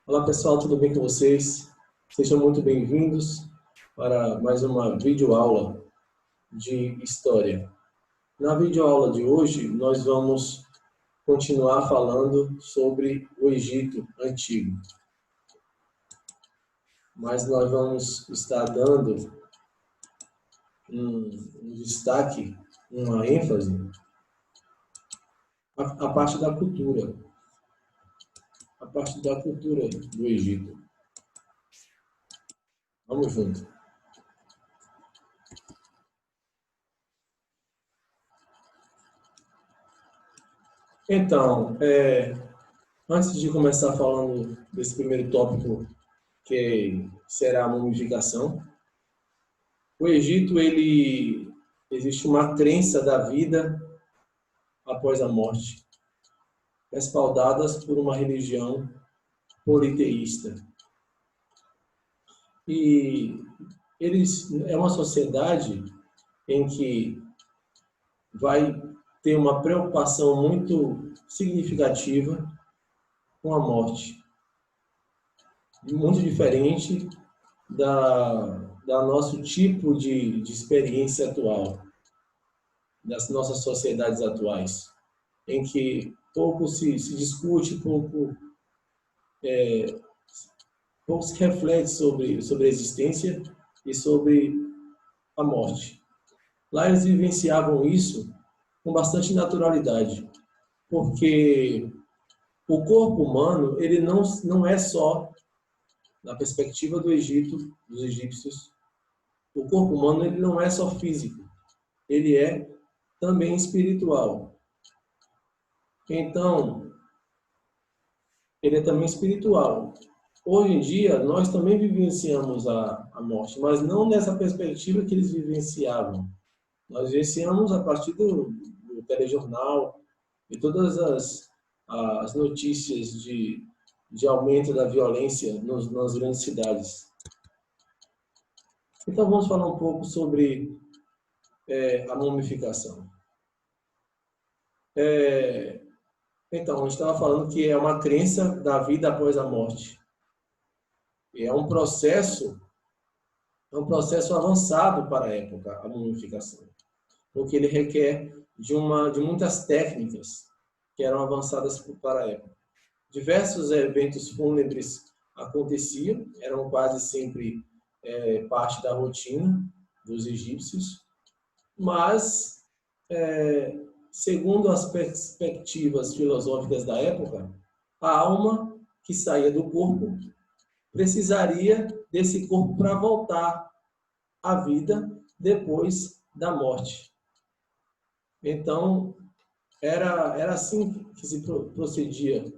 Olá pessoal, tudo bem com vocês? Sejam muito bem-vindos para mais uma videoaula de História. Na videoaula de hoje, nós vamos continuar falando sobre o Egito Antigo. Mas nós vamos estar dando um destaque, uma ênfase à parte da cultura. A parte da cultura do Egito. Vamos junto. Então, antes de começar falando desse primeiro tópico, que será a mumificação, o Egito, existe uma crença da vida após a morte, respaldadas por uma religião politeísta. E é uma sociedade em que vai ter uma preocupação muito significativa com a morte. Muito diferente da nosso tipo de experiência atual, das nossas sociedades atuais, em que pouco se discute, pouco se reflete sobre a existência e sobre a morte. Lá eles vivenciavam isso com bastante naturalidade, porque o corpo humano, ele não é só, na perspectiva do Egito, dos egípcios, o corpo humano ele não é só físico, ele é também espiritual. Então, ele é também espiritual. Hoje em dia, nós também vivenciamos a morte, mas não nessa perspectiva que eles vivenciavam. Nós vivenciamos a partir do telejornal e todas as notícias de aumento da violência nas grandes cidades. Então, vamos falar um pouco sobre a mumificação. Então, a gente estava falando que é uma crença da vida após a morte. E é um processo avançado para a época, a mumificação, porque ele requer de muitas técnicas que eram avançadas para a época. Diversos eventos fúnebres aconteciam, eram quase sempre parte da rotina dos egípcios, mas, segundo as perspectivas filosóficas da época, a alma que saía do corpo precisaria desse corpo para voltar à vida depois da morte. Então, era assim que se procedia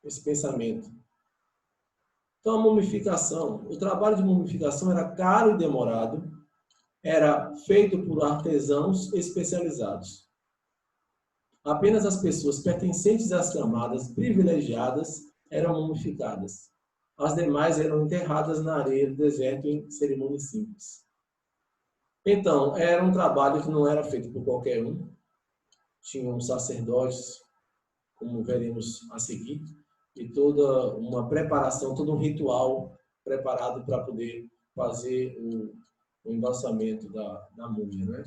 esse pensamento. Então, a mumificação, o trabalho de mumificação era caro e demorado, era feito por artesãos especializados. Apenas as pessoas pertencentes às camadas privilegiadas eram mumificadas. As demais eram enterradas na areia do deserto em cerimônias simples. Então, era um trabalho que não era feito por qualquer um. Tinham sacerdotes, como veremos a seguir, e toda uma preparação, todo um ritual preparado para poder fazer o embalsamento da múmia, né?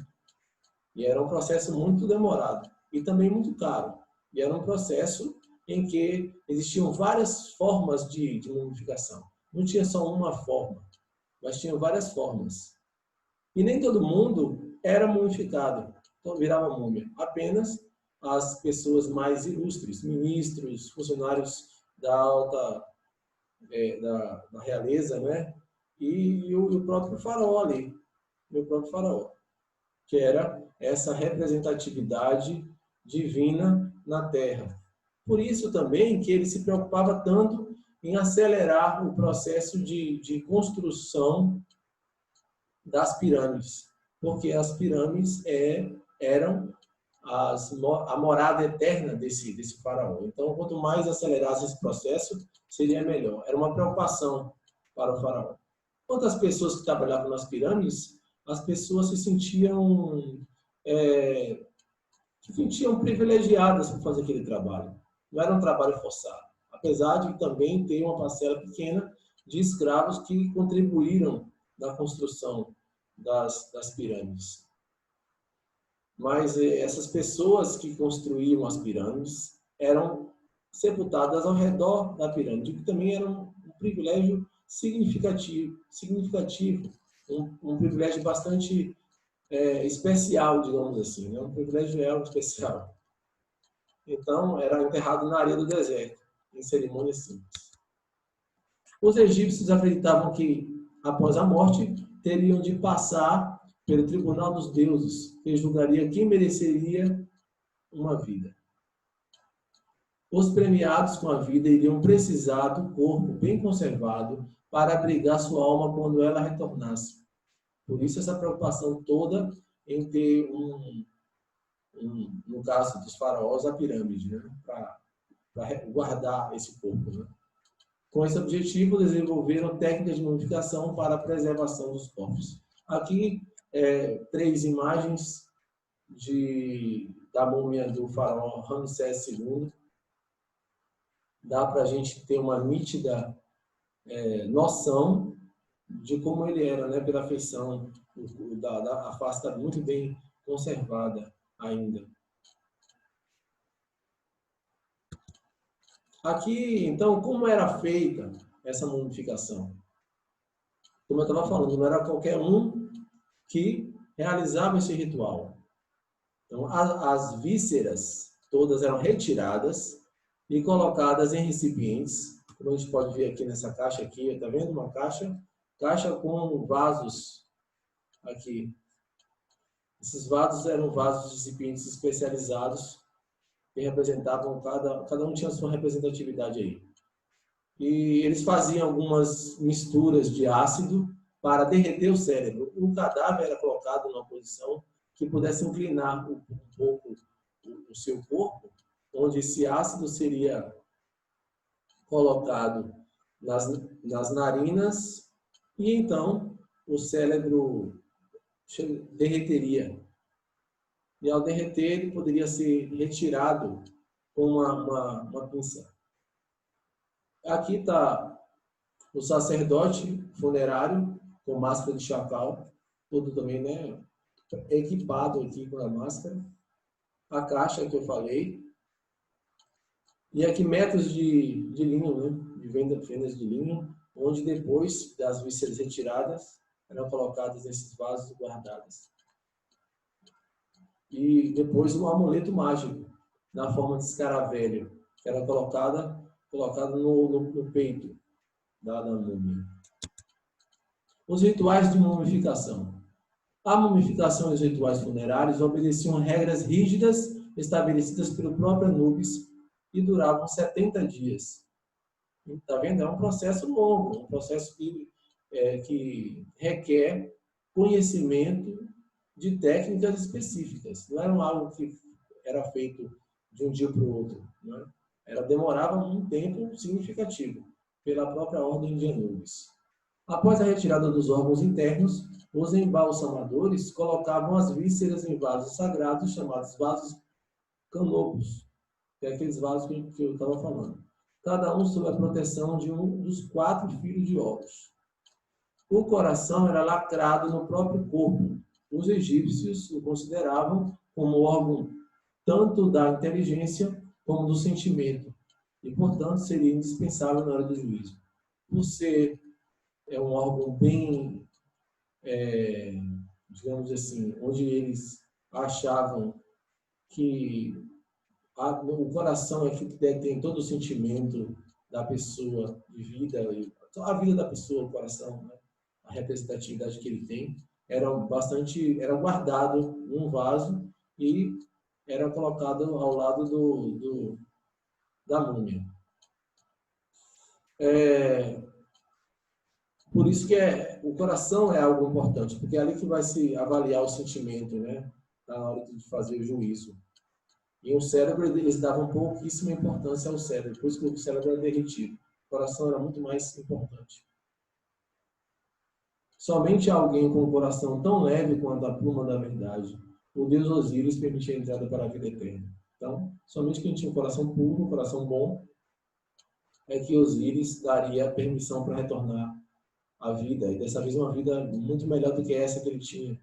E era um processo muito demorado e também muito caro. E era um processo em que existiam várias formas de mumificação. Não tinha só uma forma, mas tinha várias formas. E nem todo mundo era mumificado, então virava múmia. Apenas as pessoas mais ilustres, ministros, funcionários da alta, da realeza, né? E o próprio faraó ali, o próprio faraó, que era essa representatividade divina na Terra. Por isso também que ele se preocupava tanto em acelerar o processo de construção das pirâmides, porque as pirâmides eram a morada eterna desse faraó. Então, quanto mais acelerasse esse processo, seria melhor. Era uma preocupação para o faraó. Quanto às pessoas que trabalhavam nas pirâmides, as pessoas se sentiam privilegiadas por fazer aquele trabalho. Não era um trabalho forçado. A apesar de também ter uma parcela pequena de escravos que contribuíram na construção das pirâmides. Mas essas pessoas que construíam as pirâmides eram sepultadas ao redor da pirâmide, que também era um privilégio significativo, um privilégio bastante especial, digamos assim, né? Um privilégio real especial. Então, era enterrado na areia do deserto, em cerimônia simples. Os egípcios acreditavam que, após a morte, teriam de passar pelo tribunal dos deuses, que julgaria quem mereceria uma vida. Os premiados com a vida iriam precisar do corpo bem conservado para abrigar sua alma quando ela retornasse. Por isso, essa preocupação toda em ter no caso dos faraós, a pirâmide, né? Para guardar esse corpo. Né? Com esse objetivo, desenvolveram técnicas de mumificação para a preservação dos corpos. Aqui, 3 imagens da múmia do faraó Ramsés II. Dá para a gente ter uma nítida noção de como ele era, né? Pela feição, a face está muito bem conservada ainda. Aqui, então, como era feita essa mumificação? Como eu estava falando, não era qualquer um que realizava esse ritual. Então, as vísceras todas eram retiradas e colocadas em recipientes, como a gente pode ver aqui nessa caixa aqui, está vendo uma caixa com vasos aqui. Esses vasos eram vasos de recipientes especializados que representavam, cada um tinha a sua representatividade aí. E eles faziam algumas misturas de ácido para derreter o cérebro. O cadáver era colocado numa posição que pudesse inclinar um pouco o seu corpo, onde esse ácido seria colocado nas narinas e então o cérebro derreteria. E ao derreter, ele poderia ser retirado com uma pinça. Aqui está o sacerdote funerário com máscara de chacal, tudo também, né, equipado aqui com a máscara. A caixa que eu falei. E aqui metros de linho, né, de vendas de linho, onde depois das vísceras retiradas, eram colocadas nesses vasos guardadas. E depois um amuleto mágico, na forma de escaravelho, que era colocado no peito da múmia. Os rituais de mumificação. A mumificação e os rituais funerários obedeciam regras rígidas estabelecidas pelo próprio Anubis e duravam 70 dias. Está vendo? É um processo longo, um processo que requer conhecimento de técnicas específicas. Não era algo que era feito de um dia para o outro. Né? Demorava um tempo significativo, pela própria ordem de Anubis. Após a retirada dos órgãos internos, os embalsamadores colocavam as vísceras em vasos sagrados, chamados vasos canopos, que é aqueles vasos que eu estava falando. Cada um sob a proteção de um dos 4 filhos de Horus. O coração era lacrado no próprio corpo. Os egípcios o consideravam como órgão tanto da inteligência como do sentimento, e, portanto, seria indispensável na hora do juízo. Por ser um órgão bem, digamos assim, onde eles achavam que o coração é que detém todo o sentimento da pessoa de vida, a vida da pessoa, o coração, né? A representatividade que ele tem, era guardado num vaso e era colocado ao lado da múmia. Por isso que o coração é algo importante, porque é ali que vai se avaliar o sentimento, né? Na hora de fazer o juízo. E o cérebro, eles davam pouquíssima importância ao cérebro, por isso que o cérebro era derretido. O coração era muito mais importante. Somente alguém com um coração tão leve quanto a pluma da verdade, o Deus Osíris, permitia a entrada para a vida eterna. Então, somente quem tinha um coração puro, um coração bom, é que Osíris daria permissão para retornar à vida, e dessa vez uma vida muito melhor do que essa que ele tinha.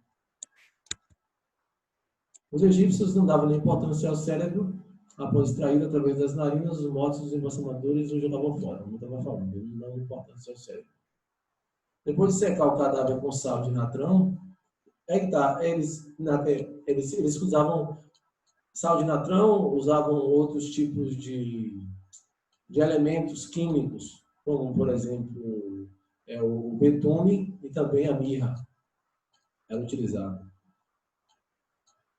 Os egípcios não davam nem importância ao cérebro. Após extraído através das narinas, os mortos, os embalsamadores o jogavam fora. Não estava falando, ele não dava importância ao cérebro. Depois de secar o cadáver com sal de natrão, eles usavam sal de natrão, usavam outros tipos de elementos químicos, como, por exemplo, o betume e também a mirra era utilizado.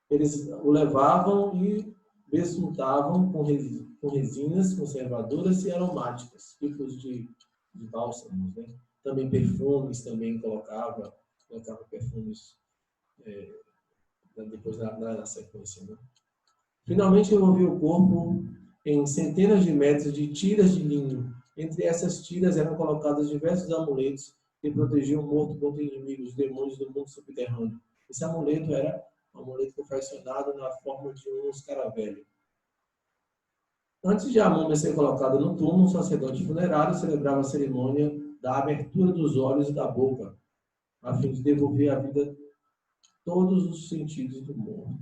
Eles o levavam e besuntavam com resinas conservadoras e aromáticas, tipos de bálsamos, né? Também perfumes, também colocava perfumes depois na sequência, né? Finalmente removia o corpo em centenas de metros de tiras de linho. Entre essas tiras eram colocados diversos amuletos que protegiam o morto contra inimigos, demônios do mundo subterrâneo. Esse amuleto era um amuleto confeccionado na forma de um escaravelho. Antes de a múmia ser colocada no túmulo, um sacerdote funerário celebrava a cerimônia da abertura dos olhos e da boca, a fim de devolver à vida todos os sentidos do morto.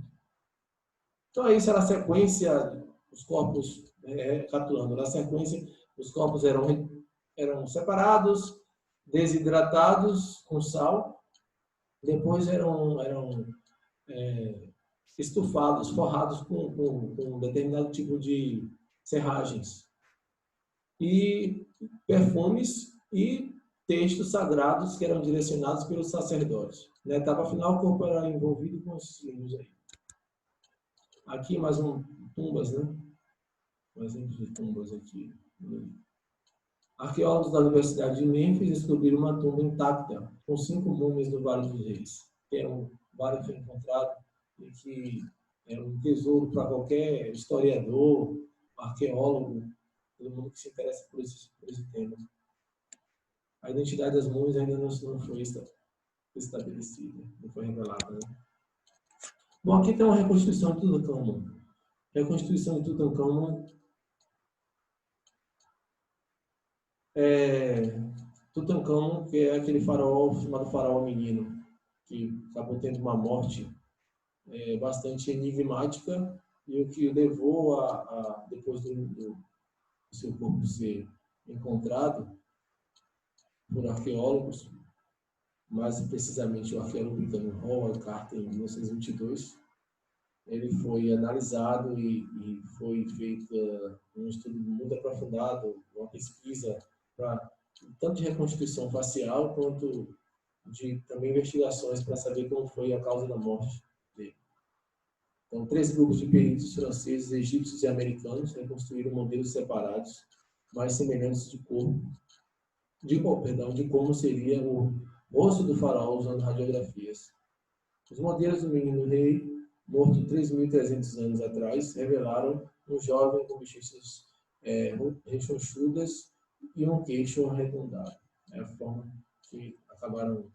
Então, isso era a sequência, os corpos, recapitulando, na sequência, os corpos eram separados, desidratados com sal, depois eram estufados, forrados com um determinado tipo de serragens, e perfumes e textos sagrados que eram direcionados pelos sacerdotes. Na etapa final, o corpo era envolvido com esses livros aí. Aqui mais tumbas, né? Um exemplo de tumbas aqui. Arqueólogos da Universidade de Mênfis descobriram uma tumba intacta com 5 múmias do Vale dos Reis, que é um vale que foi encontrado e que é um tesouro para qualquer historiador, arqueólogo, todo mundo que se interessa por esse tema. A identidade das múmias ainda não foi estabelecida, não foi revelada, né? Bom, aqui tem uma reconstituição de Tutancâmon. Reconstituição de Tutancâmon. Tutancâmon, que é aquele faraó chamado faraó menino, que acabou tendo uma morte bastante enigmática, e o que o levou depois do seu corpo ser encontrado por arqueólogos, mais precisamente o arqueólogo britânico Howard Carter, em 1922, ele foi analisado e foi feito um estudo muito aprofundado, uma pesquisa tanto de reconstituição facial quanto de também investigações para saber como foi a causa da morte dele. Então, 3 grupos de peritos franceses, egípcios e americanos reconstruíram modelos separados, mais semelhantes de como seria o rosto do faraó usando radiografias. Os modelos do menino rei, morto 3.300 anos atrás, revelaram um jovem com bochechas rechonchudas e um queixo arredondado. É a forma que acabaram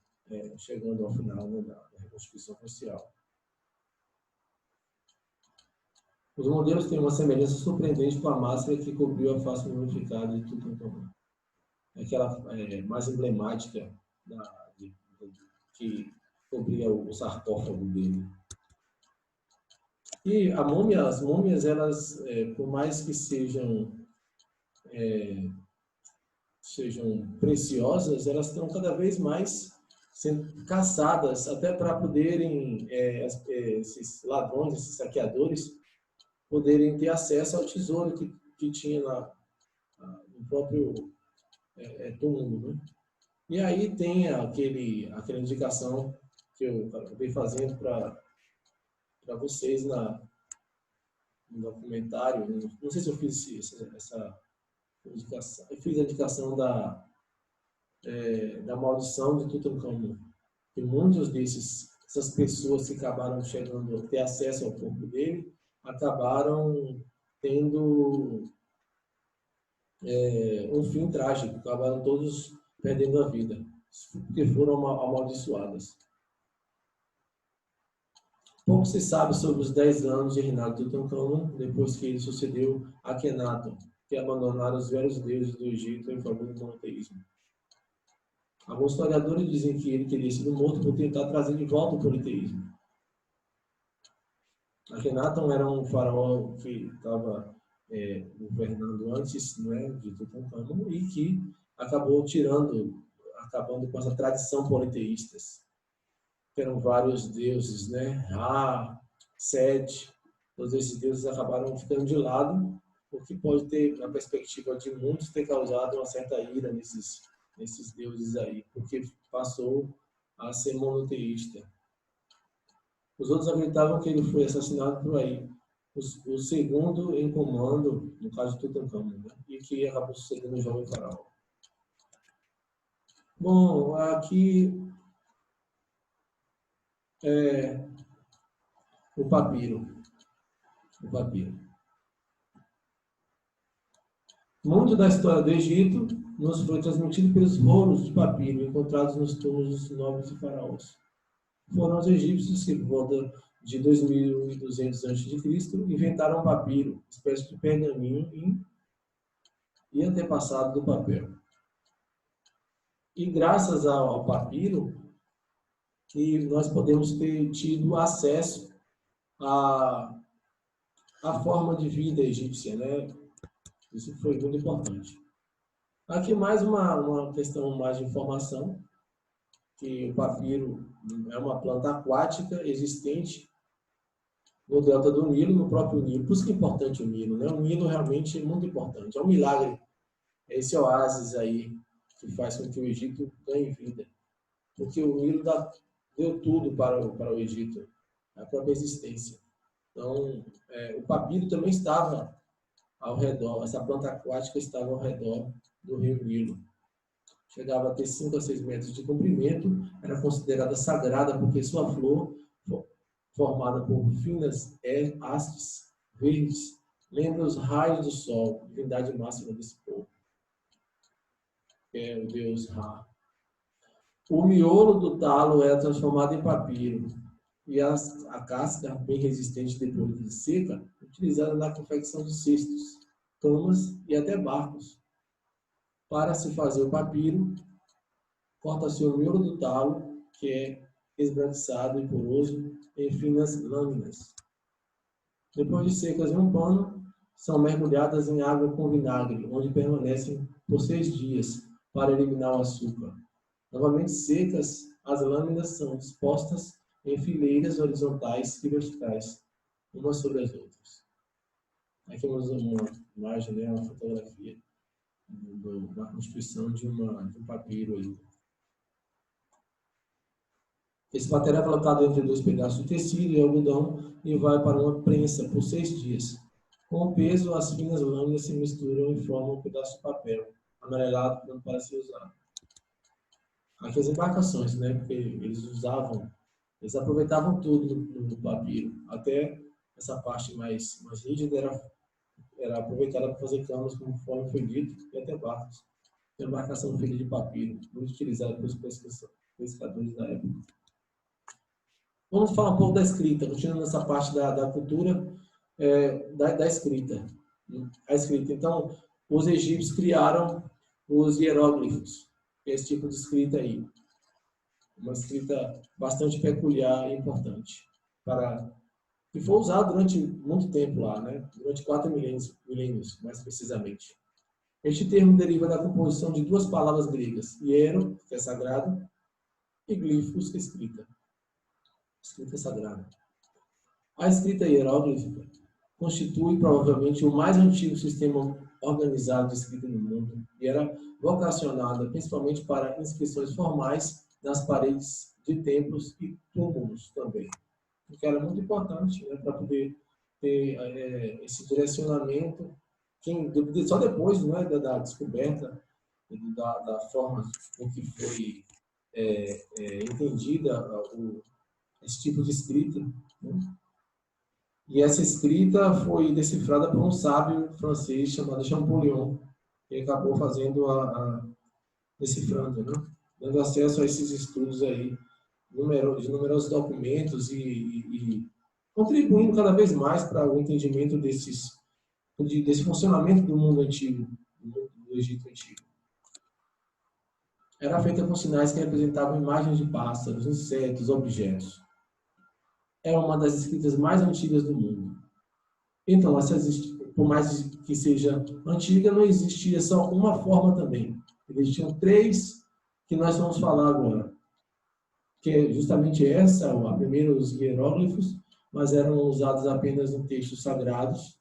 chegando ao final, né, da reconstituição facial. Os modelos têm uma semelhança surpreendente com a máscara que cobriu a face mumificada de Tutancâmon. Aquela mais emblemática que cobria o sarcófago dele. E as múmias, elas, por mais que sejam preciosas, elas estão cada vez mais sendo caçadas, até para poderem, esses ladrões, esses saqueadores, poderem ter acesso ao tesouro que tinha no próprio túmulo, né? E aí tem aquela indicação que eu acabei fazendo para vocês no documentário. Não sei se eu fiz essa indicação. Eu fiz a indicação da maldição de Tutancâmon. Que muitas dessas pessoas que acabaram chegando a ter acesso ao corpo dele acabaram tendo um fim trágico, acabaram todos perdendo a vida, porque foram amaldiçoadas. Pouco se sabe sobre os 10 anos de reinado de Tutancâmon, depois que ele sucedeu Akhenaton, que abandonaram os velhos deuses do Egito em favor do monoteísmo. Alguns historiadores dizem que ele teria sido morto por tentar trazer de volta o politeísmo. Akhenaton era um faraó que estava governando antes, né, de Tutankhamon, e que acabou acabando com essa tradição politeísta. Eram vários deuses, né? Ra, Sete, todos esses deuses acabaram ficando de lado, o que pode ter, na perspectiva de muitos, ter causado uma certa ira nesses deuses aí, porque passou a ser monoteísta. Os outros acreditavam que ele foi assassinado por aí, o segundo em comando, no caso de Tutankhamon, né? E que acabou sucedendo o jovem faraó. Bom, aqui é o papiro. Muito da história do Egito nos foi transmitido pelos rolos de papiro encontrados nos túmulos dos nobres e faraós. Foram os egípcios que, por volta de 2200 a.C., inventaram o papiro, espécie de pergaminho e antepassado do papel. E graças ao papiro, que nós podemos ter tido acesso à forma de vida egípcia, né? Isso foi muito importante. Aqui mais uma questão mais de informação, que o papiro é uma planta aquática existente no delta do Nilo, no próprio Nilo. Por isso que é importante o Nilo, né? O Nilo realmente é muito importante. É um milagre. É esse oásis aí que faz com que o Egito ganhe vida. Porque o Nilo deu tudo para o Egito, a própria existência. Então, o papiro também estava ao redor, essa planta aquática estava ao redor do rio Nilo. Chegava a ter 5 a 6 metros de comprimento, era considerada sagrada porque sua flor, formada por finas hastes verdes, lembra os raios do sol, divindade máxima desse povo, que é o deus Ra. O miolo do talo era transformado em papiro e a casca, bem resistente depois de seca, utilizada na confecção de cestos, camas e até barcos. Para se fazer o papiro, corta-se o miolo do talo, que é esbranquiçado e poroso, em finas lâminas. Depois de secas em um pano, são mergulhadas em água com vinagre, onde permanecem por 6 dias para eliminar o açúcar. Novamente secas, as lâminas são dispostas em fileiras horizontais e verticais, umas sobre as outras. Aqui temos uma imagem, né, uma fotografia da constituição de um papiro aí. Esse material é colocado entre 2 pedaços de tecido e algodão e vai para uma prensa por 6 dias. Com o peso, as finas lâminas se misturam e formam um pedaço de papel amarelado pronto para ser usado. Aqui as embarcações, né? Porque eles aproveitavam tudo no papiro. Até essa parte mais rígida era aproveitada para fazer camas, conforme foi dito, e até barcos. Uma embarcação feita de papiro, muito utilizada pelos pescadores da época. Vamos falar um pouco da escrita, continuando nessa parte da cultura da escrita. A escrita. Então, os egípcios criaram os hieróglifos, esse tipo de escrita aí. Uma escrita bastante peculiar e importante, que foi usado durante muito tempo lá, né? Durante 4 milênios, mais precisamente. Este termo deriva da composição de 2 palavras gregas, hiero, que é sagrado, e glifos, que é escrita. Escrita sagrada. A escrita hieróglifa constitui provavelmente o mais antigo sistema organizado de escrita no mundo e era vocacionada principalmente para inscrições formais nas paredes de templos e túmulos também, o que era muito importante, né, para poder ter esse direcionamento, só depois, né, da descoberta da forma em que foi entendida esse tipo de escrita, né? E essa escrita foi decifrada por um sábio francês chamado Champollion, que acabou fazendo decifrando, né? Dando acesso a esses estudos aí, de numerosos documentos e contribuindo cada vez mais para o entendimento desses desse funcionamento do mundo antigo, do Egito antigo. Era feita com sinais que representavam imagens de pássaros, insetos, objetos. É uma das escritas mais antigas do mundo. Então, por mais que seja antiga, não existia só uma forma também. Existiam 3 que nós vamos falar agora. Que é justamente essa, a primeira, os hieróglifos, mas eram usados apenas em textos sagrados,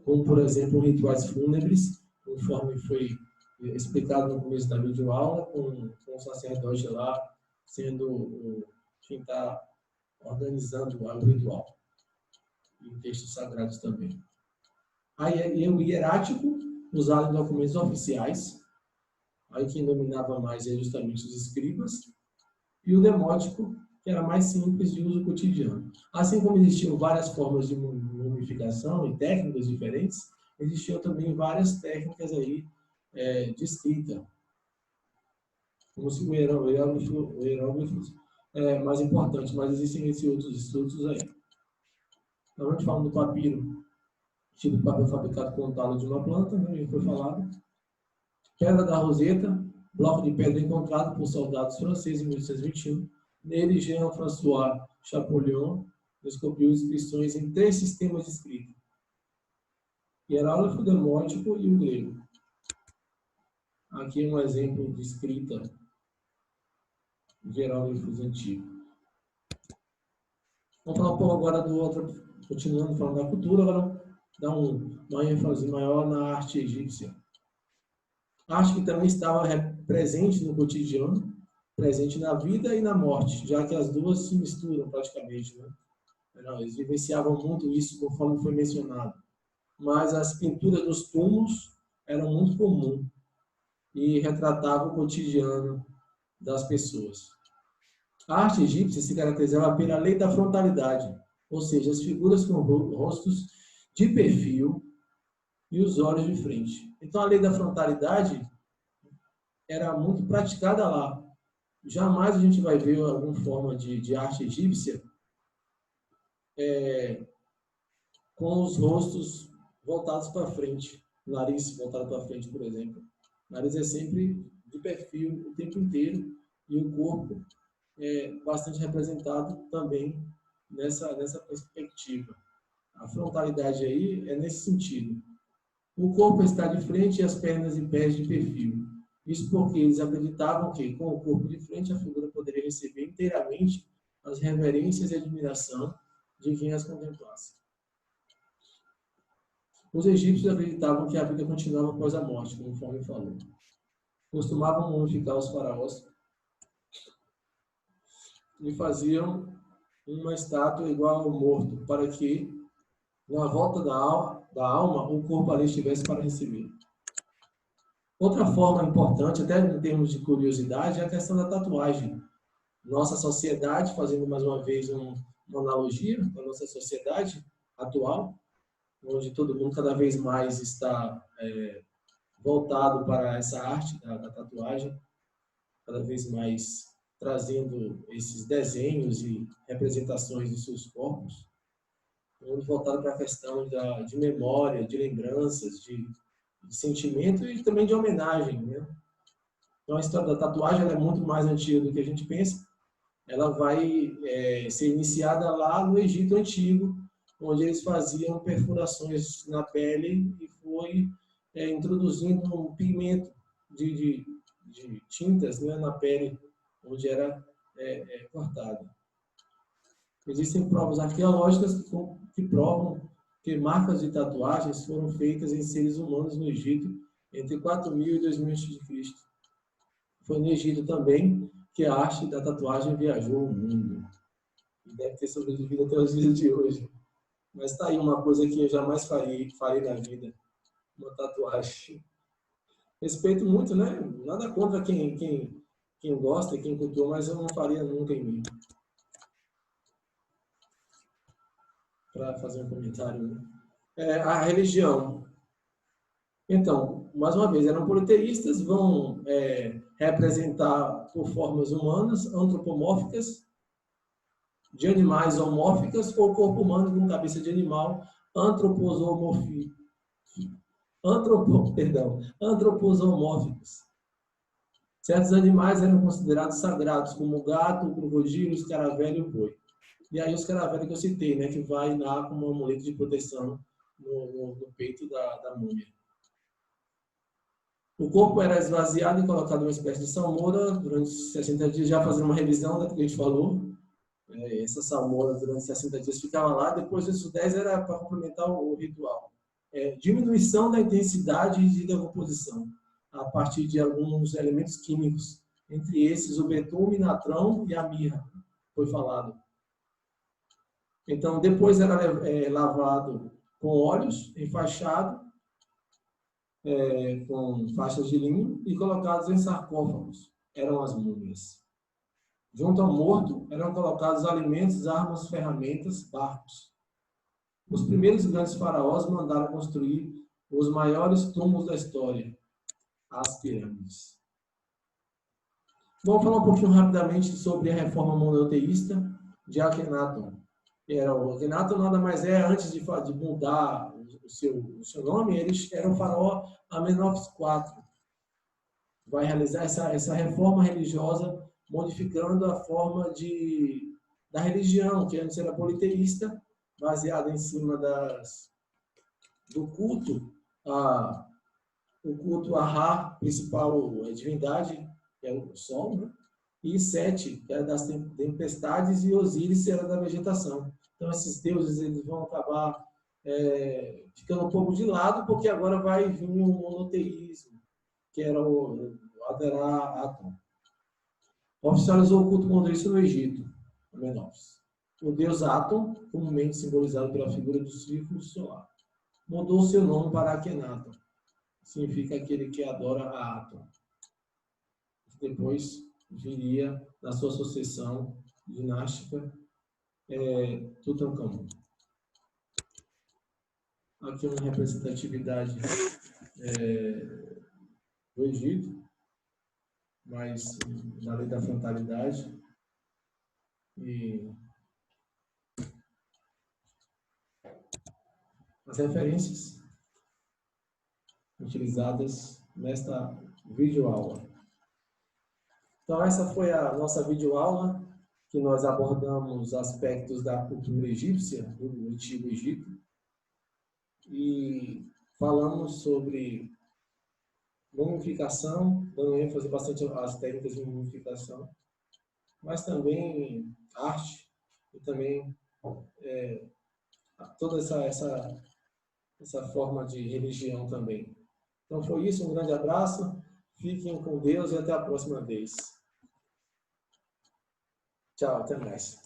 como, por exemplo, rituais fúnebres, conforme foi explicado no começo da videoaula, com o sacerdote lá sendo quem está organizando o ritual, em textos sagrados também. Aí o hierático, usado em documentos oficiais, aí quem dominava mais é justamente os escribas, e o demótico, que era mais simples de uso cotidiano. Assim como existiam várias formas de mumificação e técnicas diferentes, existiam também várias técnicas aí de escrita. Como se o hieróglifo é mais importante, mas existem esses outros estudos aí. Então, a gente fala do papiro, tipo de papel fabricado com o talo de uma planta, né, já foi falado. Pedra da Roseta, bloco de pedra encontrado por soldados franceses em 1821. Nele, Jean-François Champollion descobriu inscrições em 3 sistemas de escrita: hieróglifo, demótico e o grego. Aqui é um exemplo de escrita de hieróglifos antigos. Vamos falar um pouco agora do outro, continuando falando da cultura, agora dar uma ênfase maior na arte egípcia. A arte que também estava presente no cotidiano, presente na vida e na morte, já que as duas se misturam praticamente, né? Eles vivenciavam muito isso, conforme foi mencionado. Mas as pinturas dos túmulos eram muito comuns e retratavam o cotidiano das pessoas. A arte egípcia se caracterizava pela lei da frontalidade, ou seja, as figuras com rostos de perfil e os olhos de frente. Então, a lei da frontalidade era muito praticada lá. Jamais a gente vai ver alguma forma de arte egípcia com os rostos voltados para frente, o nariz voltado para frente, por exemplo. O nariz é sempre de perfil o tempo inteiro e o corpo é bastante representado também nessa perspectiva. A frontalidade aí é nesse sentido. O corpo está de frente e as pernas e pés de perfil. Isso porque eles acreditavam que, com o corpo de frente, a figura poderia receber inteiramente as reverências e admiração de quem as contemplasse. Os egípcios acreditavam que a vida continuava após a morte, conforme falou. Costumavam mumificar os faraós e faziam uma estátua igual ao morto, para que, na volta da alma, o corpo ali estivesse para receber. Outra forma importante, até em termos de curiosidade, é a questão da tatuagem. Nossa sociedade, fazendo mais uma vez uma analogia com a nossa sociedade atual, onde todo mundo cada vez mais está voltado para essa arte da tatuagem, cada vez mais trazendo esses desenhos e representações dos seus corpos, voltado para a questão de memória, de lembranças, de sentimento e também de homenagem, né? Então, a história da tatuagem ela é muito mais antiga do que a gente pensa. Ela vai ser iniciada lá no Egito Antigo, onde eles faziam perfurações na pele e foi introduzindo um pigmento de tintas, né, na pele, onde era cortada. Existem provas arqueológicas que provam que marcas de tatuagens foram feitas em seres humanos no Egito entre 4.000 e 2.000 a.C. Foi no Egito também que a arte da tatuagem viajou o mundo. E deve ter sobrevivido até os dias de hoje. Mas está aí uma coisa que eu jamais farei na vida. Uma tatuagem. Respeito muito, né? Nada contra quem gosta e quem cultua, mas eu não faria nunca em mim. Para fazer um comentário, né? A religião. Então, mais uma vez, eram politeístas, vão representar por formas humanas, antropomórficas, de animais homórficas, ou corpo humano com cabeça de animal, antroposomorfia. antroposomórficos. Certos animais eram considerados sagrados, como o gato, o crocodilo, o escaravelho e o boi. E aí o escaravelho que eu citei, né, que vai lá como um amuleto de proteção no peito da múmia. O corpo era esvaziado e colocado em uma espécie de salmoura durante 60 dias, já fazendo uma revisão daquilo que a gente falou. Essa salmoura durante 60 dias ficava lá, depois desses 10 era para complementar o ritual. Diminuição da intensidade de decomposição, a partir de alguns elementos químicos, entre esses o betume, natrão e a mirra, foi falado. Então, depois era lavado com óleos, enfaixado, com faixas de linho e colocados em sarcófagos. Eram as múmias. Junto ao morto eram colocados alimentos, armas, ferramentas, barcos. Os primeiros grandes faraós mandaram construir os maiores túmulos da história, as pirâmides. Vamos falar um pouquinho rapidamente sobre a reforma monoteísta de Akhenaton. O Akhenaton nada mais é, antes de mudar o seu nome, ele era o faraó Amenófis IV. Vai realizar essa reforma religiosa, modificando a forma da religião, que antes era politeísta, baseada em cima do culto o culto a Ra, principal divindade, que é o Sol, né? E Sete, que era das tempestades, e Osíris era da vegetação. Então, esses deuses eles vão acabar ficando um pouco de lado, porque agora vai vir o monoteísmo, que era o adorar Atum. Oficializou o culto monoteísta no Egito, Amenófis. O deus Atum, comumente simbolizado pela figura do círculo solar, mudou seu nome para Akhenaton. Significa aquele que adora a Atum. Depois viria, na sua sucessão dinástica, Tutankhamun. Aqui uma representatividade do Egito, mas na lei da frontalidade. E as referências utilizadas nesta videoaula. Então, essa foi a nossa videoaula, que nós abordamos aspectos da cultura egípcia, do Antigo Egito, e falamos sobre mumificação, dando ênfase bastante às técnicas de mumificação, mas também arte e também toda essa forma de religião também. Então foi isso, um grande abraço, fiquem com Deus e até a próxima vez. Tchau, até mais.